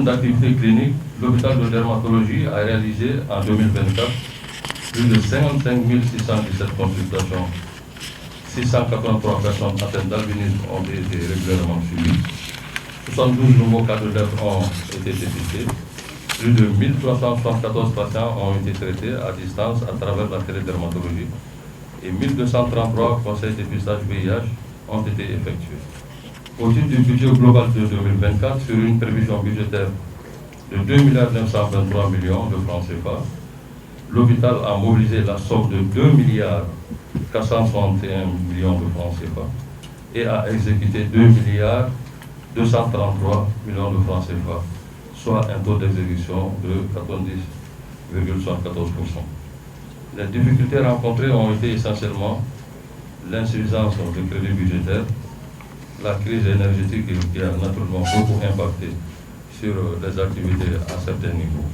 termes d'activité clinique, l'hôpital de dermatologie a réalisé en 2024 plus de 55 617 consultations. 683 personnes atteintes d'albinisme ont été régulièrement suivies. 72 nouveaux cas de lèpre ont été dépistés. Plus de 1374 patients ont été traités à distance à travers la télédermatologie et 1233 conseils de dépistage VIH ont été effectués. Au titre du budget global de 2024, sur une prévision budgétaire de 2 923 millions de francs CFA, l'hôpital a mobilisé la somme de 2 461 millions de francs CFA et a exécuté 2 233 millions de francs CFA, soit un taux d'exécution de 90,74%. Les difficultés rencontrées ont été essentiellement l'insuffisance de crédits budgétaires, la crise énergétique qui a naturellement beaucoup impacté sur les activités à certains niveaux.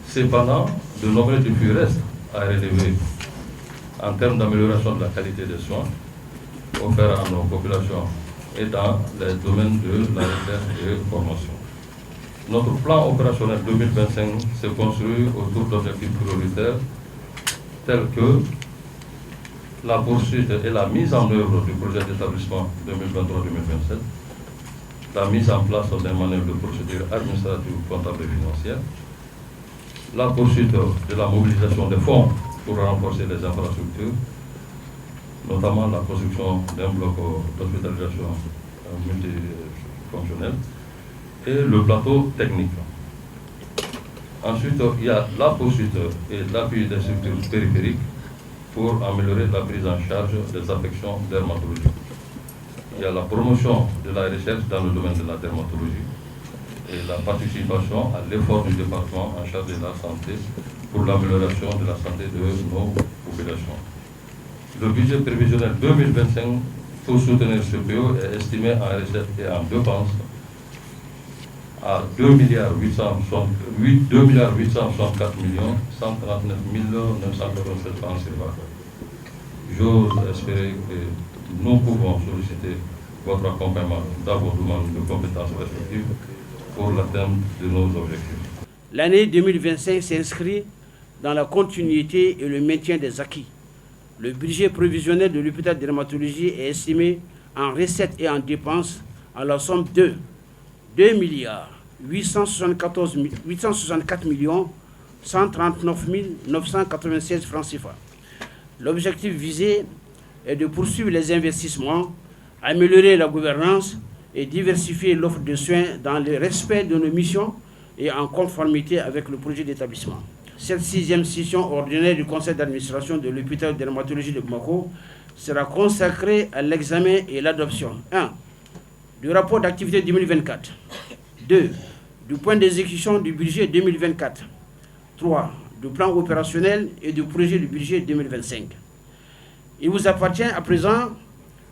Cependant, de nombreux défis restent à relever en termes d'amélioration de la qualité des soins offerts à nos populations et dans les domaines de la recherche et formation. Notre plan opérationnel 2025 se construit autour d'objectifs prioritaires tels que la poursuite et la mise en œuvre du projet d'établissement 2023-2027, la mise en place d'un manuel de procédures administratives, comptables et financières, la poursuite de la mobilisation des fonds pour renforcer les infrastructures, notamment la construction d'un bloc d'hospitalisation multifonctionnel et le plateau technique. Ensuite, il y a la poursuite et l'appui des structures périphériques pour améliorer la prise en charge des affections dermatologiques. Il y a la promotion de la recherche dans le domaine de la dermatologie et la participation à l'effort du département en charge de la santé pour l'amélioration de la santé de nos populations. Le budget prévisionnel 2025 pour soutenir ce PO est estimé en recettes et en dépenses à 2 864 139 987 francs CFA. J'ose espérer que nous pouvons solliciter votre accompagnement dans vos demandes de compétences respectives pour l'atteinte de nos objectifs. L'année 2025 s'inscrit dans la continuité et le maintien des acquis. Le budget prévisionnel de l'hôpital de dermatologie est estimé en recettes et en dépenses à la somme de 2 864 139 996 francs CFA. L'objectif visé est de poursuivre les investissements, améliorer la gouvernance et diversifier l'offre de soins dans le respect de nos missions et en conformité avec le projet d'établissement. Cette 6e session ordinaire du conseil d'administration de l'hôpital de dermatologie de Bamako sera consacrée à l'examen et l'adoption 1. Du rapport d'activité 2024, 2. Du point d'exécution du budget 2024, 3. Du plan opérationnel et du projet du budget 2025. Il vous appartient à présent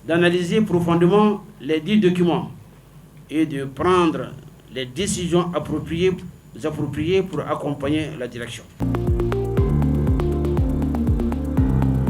d'analyser profondément les 10 documents et de prendre les décisions appropriées pour accompagner la direction.